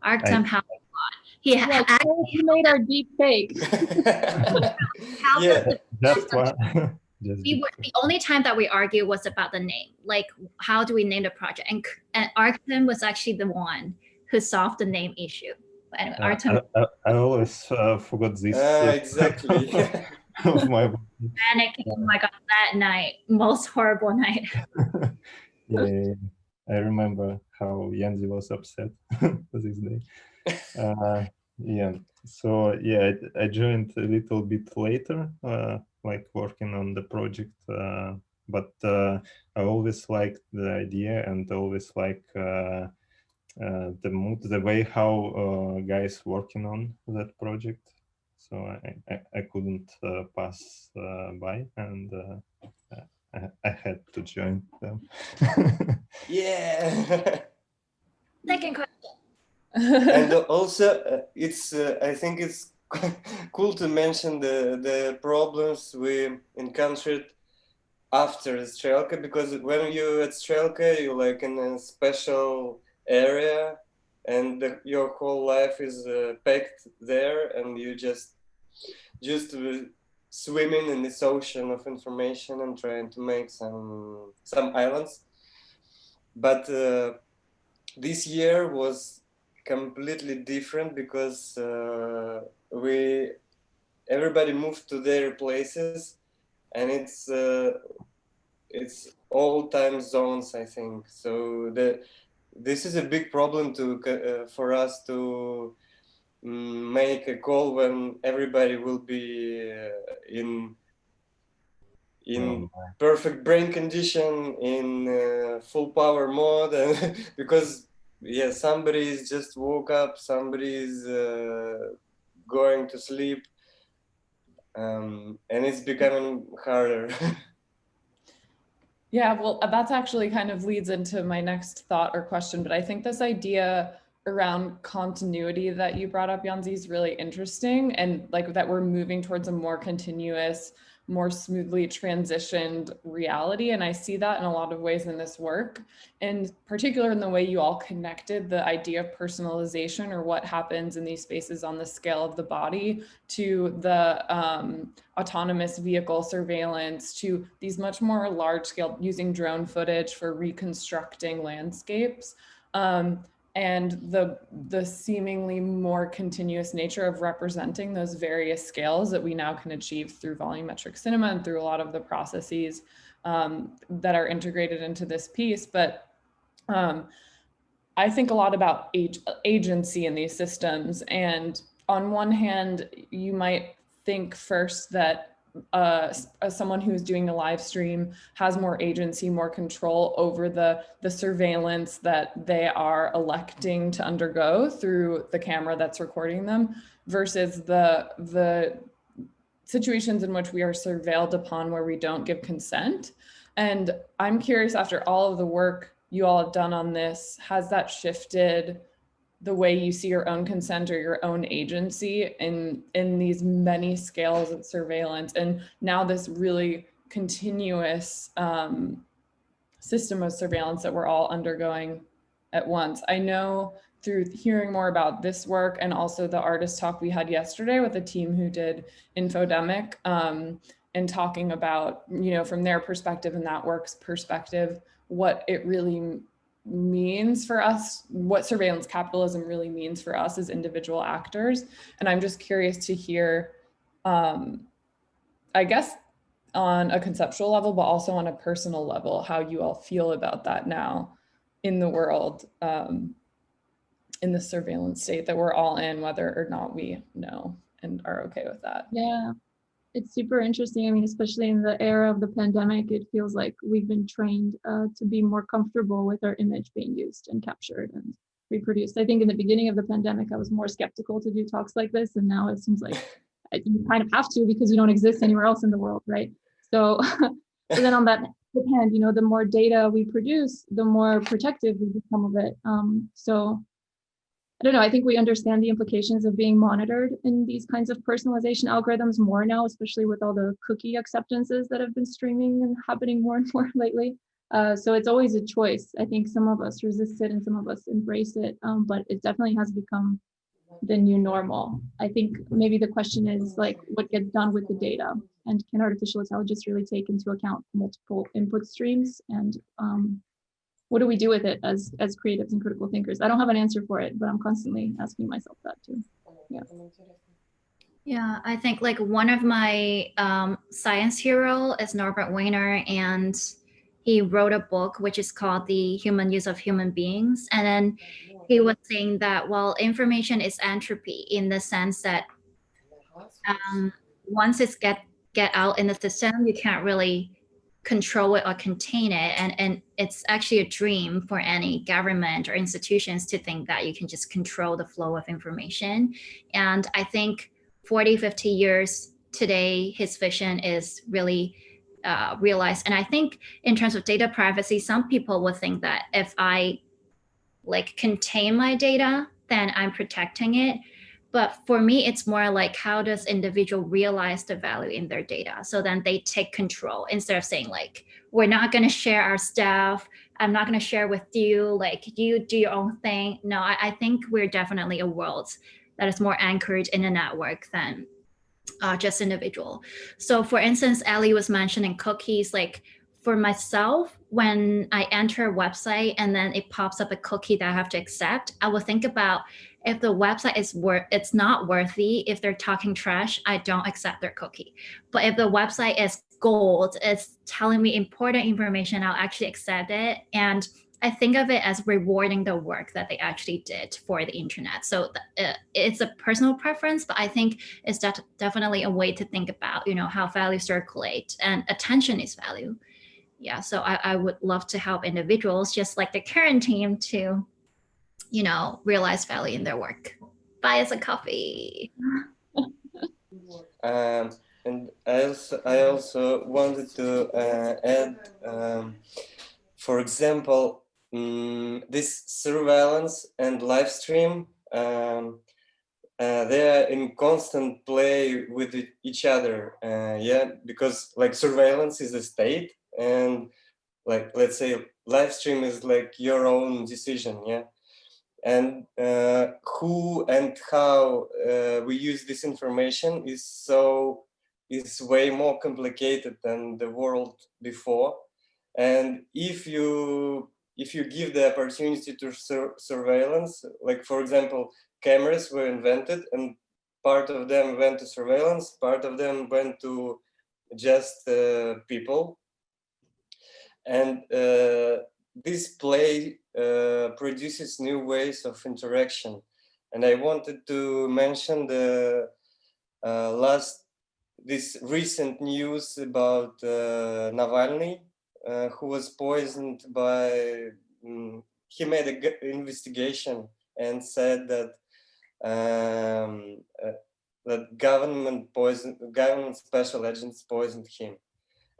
E: Artem helped a lot. He
B: made our deep fake.
C: That's why.
E: The only time that we argued was about the name, like how do we name the project, and Artem was actually the one who solved the name issue. But anyway, Artem.
C: I always forgot this.
D: Exactly.
C: Of my
E: panicking. Oh my god, that night, most horrible night.
C: Yeah, I remember how Yanzi was upset this day. Yeah, so yeah, I joined a little bit later, like working on the project, but I always liked the idea and always like the mood, the way how guys working on that project. So I couldn't pass by, and I had to join them.
D: Yeah.
E: Second question.
D: And also, it's I think it's cool to mention the problems we encountered after Strelka, because when you're at Strelka, you're like in a special area, and your whole life is packed there, and you just swimming in this ocean of information and trying to make some islands. But this year was completely different because everybody moved to their places, and it's all time zones, I think. So this is a big problem for us to make a call when everybody will be in perfect brain condition, in full power mode, and because somebody's just woke up, somebody's going to sleep, and it's becoming harder.
A: Yeah, well, that's actually kind of leads into my next thought or question, but I think this idea around continuity that you brought up, Yanzi, is really interesting, and like that we're moving towards a more continuous, more smoothly transitioned reality. And I see that in a lot of ways in this work, in particular in the way you all connected the idea of personalization, or what happens in these spaces on the scale of the body, to the autonomous vehicle surveillance, to these much more large scale, using drone footage for reconstructing landscapes. And the seemingly more continuous nature of representing those various scales that we now can achieve through volumetric cinema and through a lot of the processes that are integrated into this piece. But I think a lot about agency in these systems. And on one hand, you might think first that as someone who's doing a live stream has more agency, more control over the surveillance that they are electing to undergo through the camera that's recording them, versus the situations in which we are surveilled upon where we don't give consent. And I'm curious, after all of the work you all have done on this, has that shifted the way you see your own consent or your own agency in these many scales of surveillance, and now this really continuous system of surveillance that we're all undergoing at once? I know through hearing more about this work and also the artist talk we had yesterday with the team who did Infodemic, and talking about, you know, from their perspective and that work's perspective, what it really means for us, what surveillance capitalism really means for us as individual actors. And I'm just curious to hear, I guess, on a conceptual level, but also on a personal level, how you all feel about that now in the world, in the surveillance state that we're all in, whether or not we know and are okay with that.
B: Yeah, it's super interesting. I mean, especially in the era of the pandemic, it feels like we've been trained to be more comfortable with our image being used and captured and reproduced. I think in the beginning of the pandemic, I was more skeptical to do talks like this. And now it seems like you kind of have to, because you don't exist anywhere else in the world, right? So, so then on that hand, you know, the more data we produce, the more protective we become of it. So I don't know, I think we understand the implications of being monitored in these kinds of personalization algorithms more now, especially with all the cookie acceptances that have been streaming and happening more and more lately. So it's always a choice. I think some of us resist it and some of us embrace it, but it definitely has become the new normal. I think maybe the question is like, what gets done with the data, and can artificial intelligence really take into account multiple input streams, and what do we do with it as creatives and critical thinkers? I don't have an answer for it, but I'm constantly asking myself that too. Yeah.
E: Yeah, I think like one of my science hero is Norbert Wiener, and he wrote a book which is called The Human Use of Human Beings. And then he was saying that, well, information is entropy in the sense that once it's get out in the system, you can't really control it or contain it. And it's actually a dream for any government or institutions to think that you can just control the flow of information. And I think 40, 50 years today, his vision is really realized. And I think in terms of data privacy, some people would think that if I like contain my data, then I'm protecting it. But for me, it's more like, how does individual realize the value in their data? So then they take control instead of saying like, we're not going to share our stuff. I'm not going to share with you, like you do your own thing. No, I think we're definitely a world that is more anchored in a network than just individual. So for instance, Ali was mentioning cookies. Like for myself, when I enter a website and then it pops up a cookie that I have to accept, I will think about, if the website is it's not worthy, if they're talking trash, I don't accept their cookie. But if the website is gold, it's telling me important information, I'll actually accept it. And I think of it as rewarding the work that they actually did for the internet. So it's a personal preference, but I think it's definitely a way to think about, you know, how value circulate, and attention is value. Yeah, so I would love to help individuals, just like the current team, to, you know, realize value in their work. Buy us a coffee.
D: And I also wanted to add, for example, this surveillance and live stream, they are in constant play with each other. Yeah, because like surveillance is a state, and like, let's say live stream is like your own decision. Yeah. And who and how we use this information is way more complicated than the world before. And if you give the opportunity to surveillance, like for example, cameras were invented, and part of them went to surveillance, part of them went to just people. And this play produces new ways of interaction. And I wanted to mention the last this recent news about Navalny, who was poisoned by, he made an investigation and said that that government special agents poisoned him.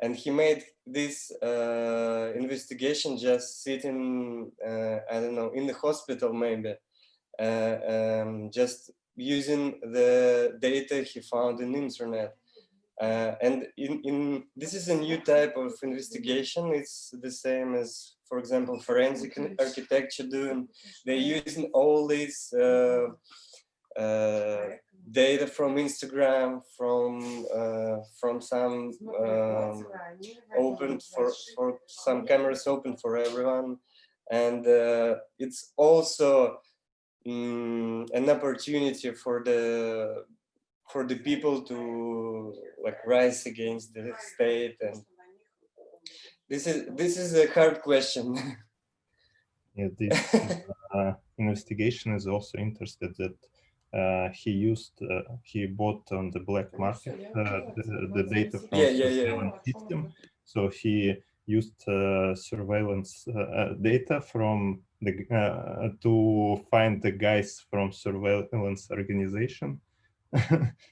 D: And he made this investigation just sitting, I don't know, in the hospital maybe, just using the data he found in the internet. And this is a new type of investigation. It's the same as, for example, forensic architecture doing. They're using all these data from Instagram, from some open for some cameras open for everyone, and it's also an opportunity for the people to like rise against the state, and this is a hard question.
C: Yeah, this investigation is also interested that he bought on the black market the data from surveillance system. So he used surveillance data from the to find the guys from surveillance organization,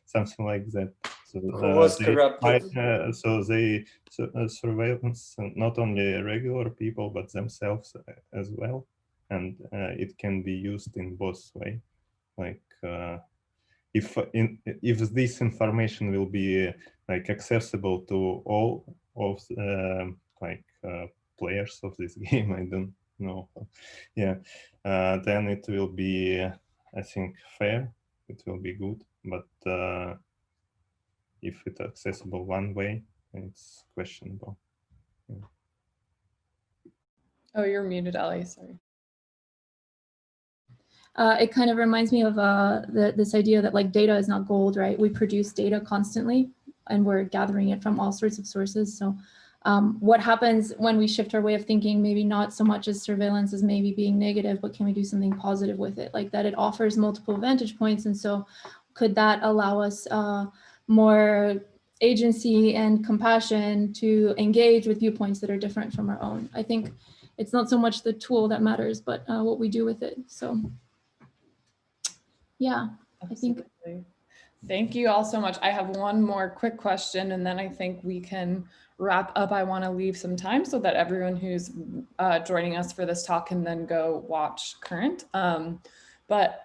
C: something like that. So
D: who was corrupted.
C: So they surveillance not only regular people but themselves as well, and it can be used in both ways. Like if this information will be like accessible to all of players of this game, I don't know. Yeah, then it will be, I think, fair. It will be good. But if it's accessible one way, it's questionable. Yeah.
A: Oh, you're muted, Ali. Sorry.
B: It kind of reminds me of this idea that like data is not gold, right? We produce data constantly and we're gathering it from all sorts of sources. So what happens when we shift our way of thinking, maybe not so much as surveillance as maybe being negative, but can we do something positive with it? Like that it offers multiple vantage points. And so could that allow us more agency and compassion to engage with viewpoints that are different from our own? I think it's not so much the tool that matters, but what we do with it. So. Yeah,
A: absolutely. I think. Thank you all so much. I have one more quick question, and then I think we can wrap up. I want to leave some time so that everyone who's joining us for this talk can then go watch Current. But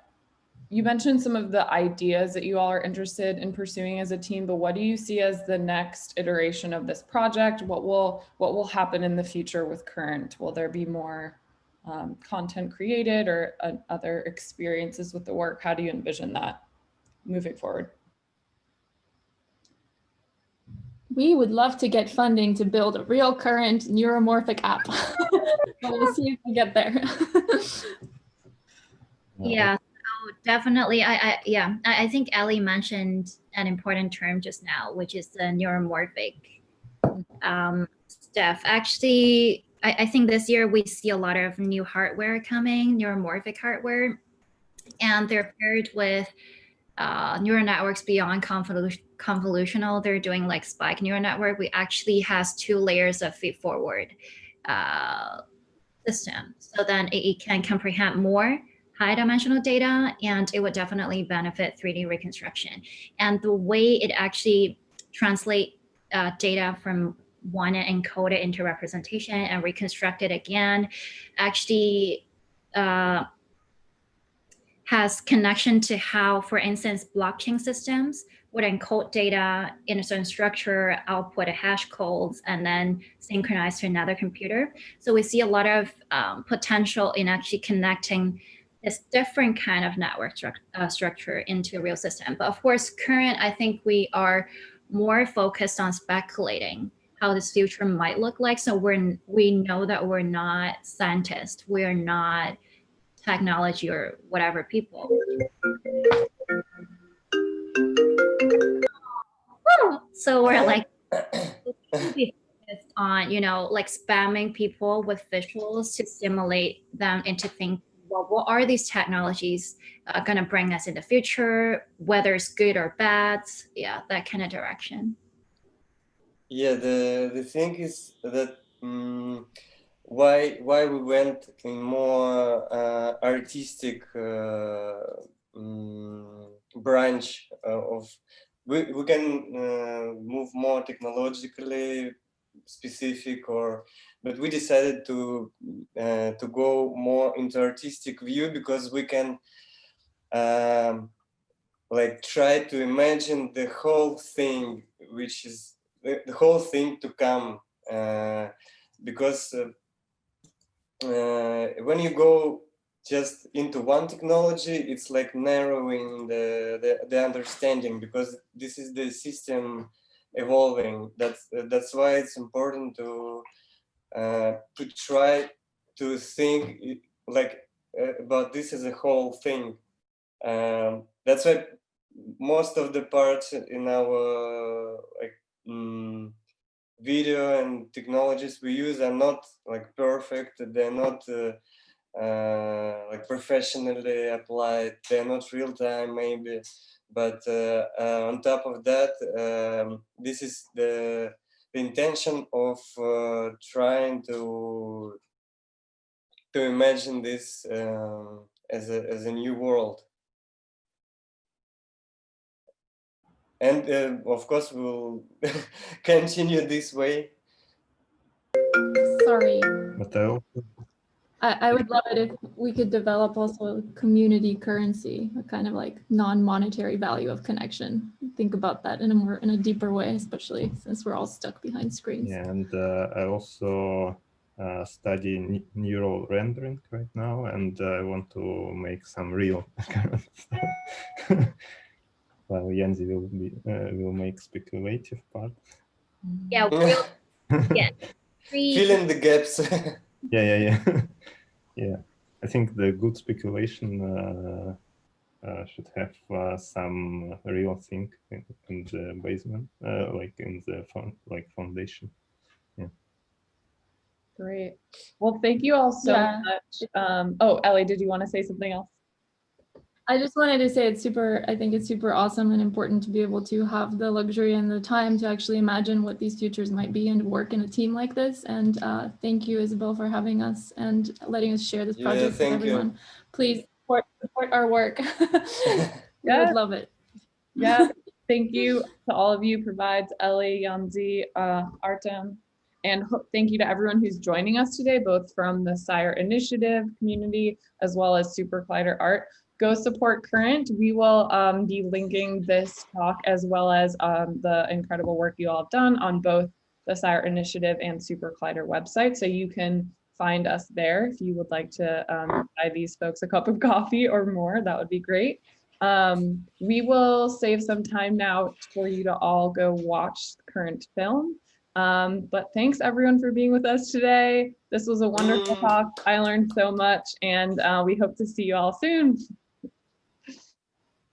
A: you mentioned some of the ideas that you all are interested in pursuing as a team, but what do you see as the next iteration of this project? What will happen in the future with Current? Will there be more content created or other experiences with the work? How do you envision that moving forward?
B: We would love to get funding to build a real Current neuromorphic app. We'll see if we get there.
E: Yeah, so definitely. I think Ali mentioned an important term just now, which is the neuromorphic stuff. Actually, I think this year we see a lot of new hardware coming, neuromorphic hardware, and they're paired with neural networks beyond convolutional. They're doing like spike neural network. We actually has 2 layers of feed-forward system. So then it can comprehend more high-dimensional data, and it would definitely benefit 3D reconstruction. And the way it actually translate data from one and encode it into representation and reconstruct it again, actually has connection to how, for instance, blockchain systems would encode data in a certain structure, output a hash codes, and then synchronize to another computer. So we see a lot of potential in actually connecting this different kind of network structure into a real system. But of course, Current, I think we are more focused on speculating how this future might look like. So we know that we're not scientists, we're not technology or whatever people. So we're like focused on, like spamming people with visuals to stimulate them into thinking well, what are these technologies going to bring us in the future, whether it's good or bad? Yeah, that kind of direction.
D: Yeah, the thing is that why we went in more artistic branch of we can move more technologically specific, but we decided to go more into artistic view because we can like try to imagine the whole thing, which is the whole thing to come, because when you go just into one technology, it's like narrowing the understanding, because this is the system evolving. That's why it's important to try to think like about this as a whole thing. That's why most of the parts in our like video and technologies we use are not like perfect. They're not like professionally applied. They're not real time maybe, but on top of that, this is the intention of trying to imagine this as a new world. And of course, we'll continue this way.
B: Sorry.
C: But
B: I would love it if we could develop also a community currency, a kind of like non-monetary value of connection. Think about that in a deeper way, especially since we're all stuck behind screens.
C: yeah, and I also study neural rendering right now, and I want to make some real current stuff. While Yanzi will make speculative part.
E: Yeah, real, yeah.
D: Fill in the gaps.
C: Yeah. Yeah, I think the good speculation should have some real thing in the basement, like in the foundation. Yeah.
A: Great. Well, thank you all so much. Oh, Ellie, did you want to say something else?
B: I just wanted to say I think it's super awesome and important to be able to have the luxury and the time to actually imagine what these futures might be and work in a team like this. And thank you, Isabel, for having us and letting us share this project with everyone. You. Please support our work. We would love it.
A: Yeah, thank you to all of you, Provides, Ellie, Yanzi, Artem. And thank you to everyone who's joining us today, both from the Sire Initiative community, as well as Super Collider Art. Go support Current. We will be linking this talk as well as the incredible work you all have done on both the Sire Initiative and Super Collider website. So you can find us there if you would like to buy these folks a cup of coffee or more. That would be great. We will save some time now for you to all go watch the Current film. But thanks everyone for being with us today. This was a wonderful talk. I learned so much, and we hope to see you all soon.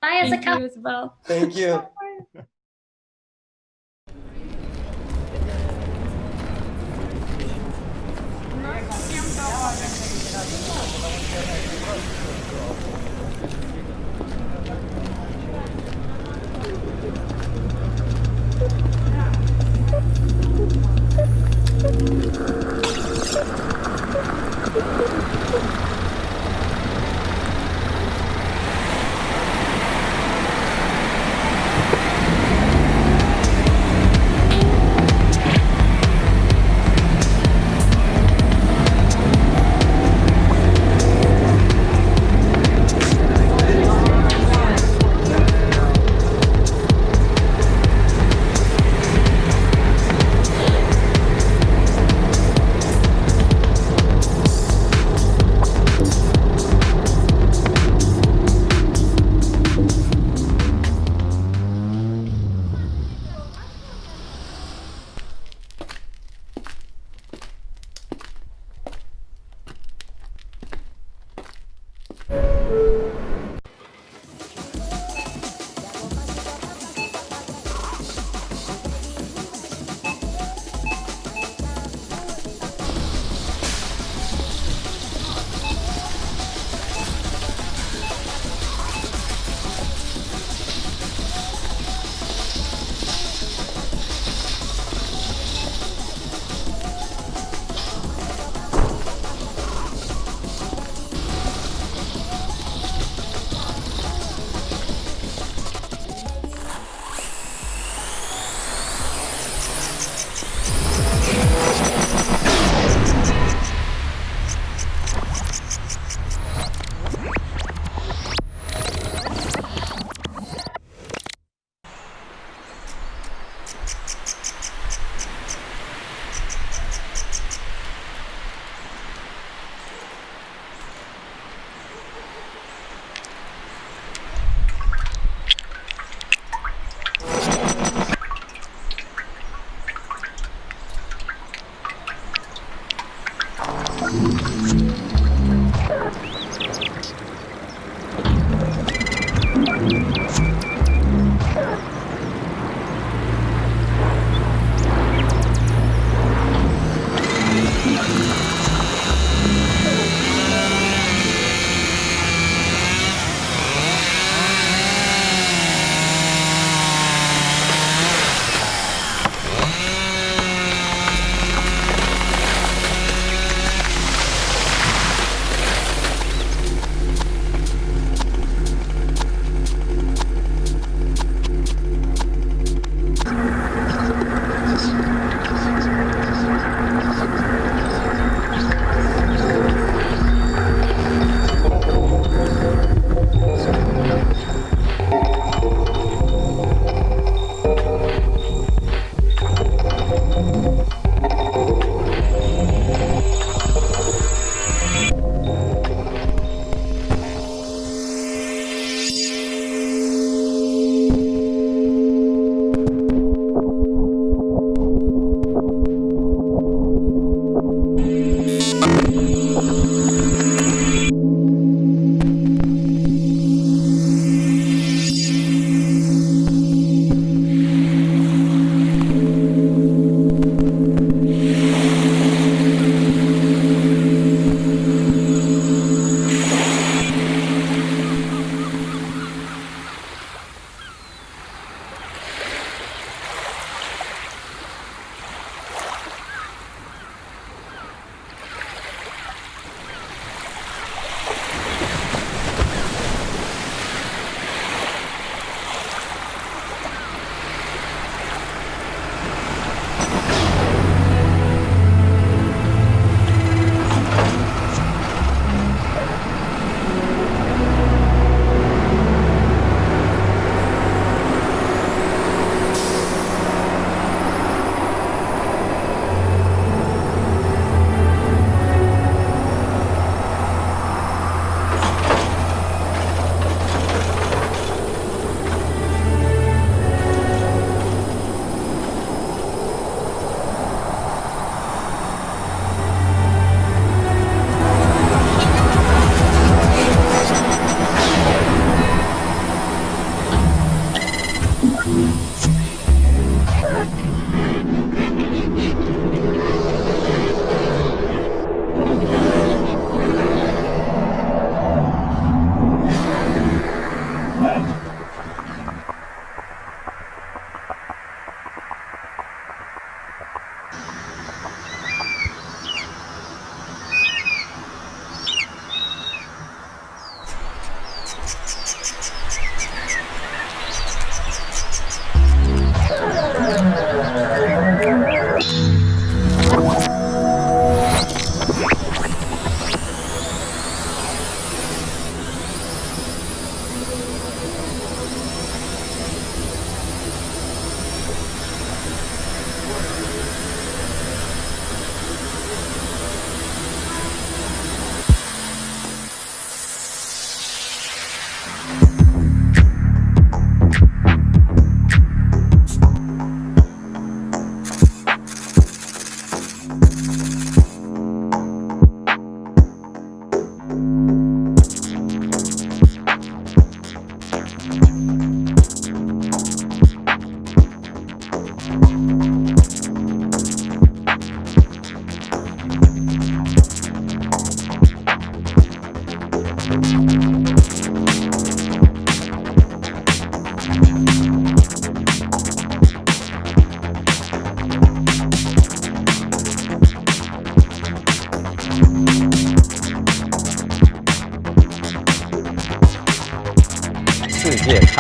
E: Bye,
B: Thank you, Isabel.
D: Thank you.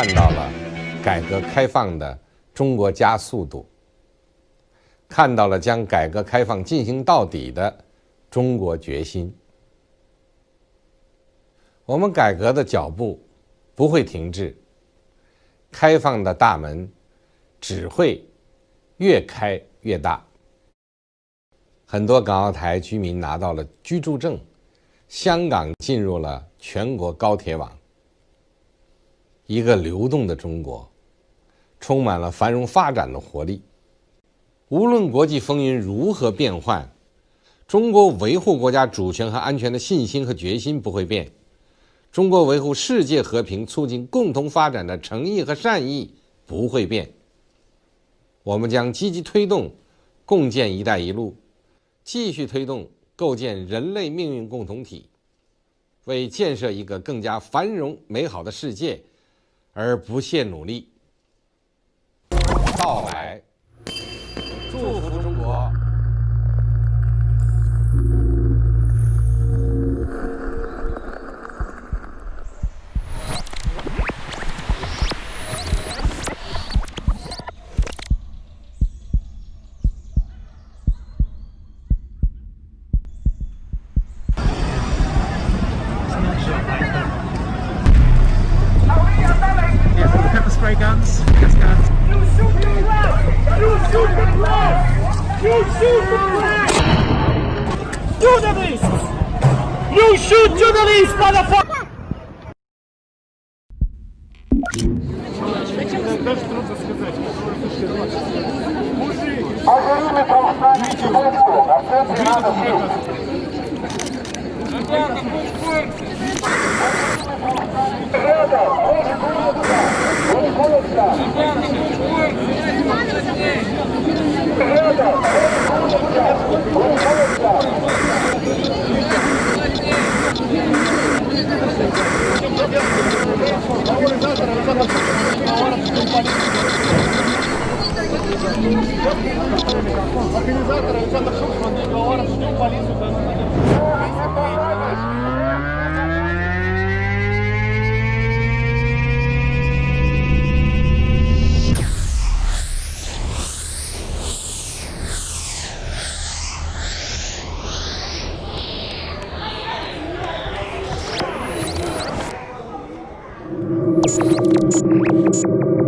G: 看到了改革开放的中国加速度，看到了将改革开放进行到底的中国决心。我们改革的脚步不会停滞，开放的大门只会越开越大。很多港澳台居民拿到了居住证，香港进入了全国高铁网。一个流动的中国，充满了繁荣发展的活力。无论国际风云如何变幻，中国维护国家主权和安全的信心和决心不会变，中国维护世界和平、促进共同发展的诚意和善意不会变。我们将积极推动共建“一带一路”，继续推动构建人类命运共同体，为建设一个更加繁荣美好的世界而不懈努力。到来，祝福中国！Spray
H: guns. Yes, guns. You shoot the flag! You shoot the flag! You shoot the flag! Journalists! You shoot journalists, motherfucker!
F: Thank you.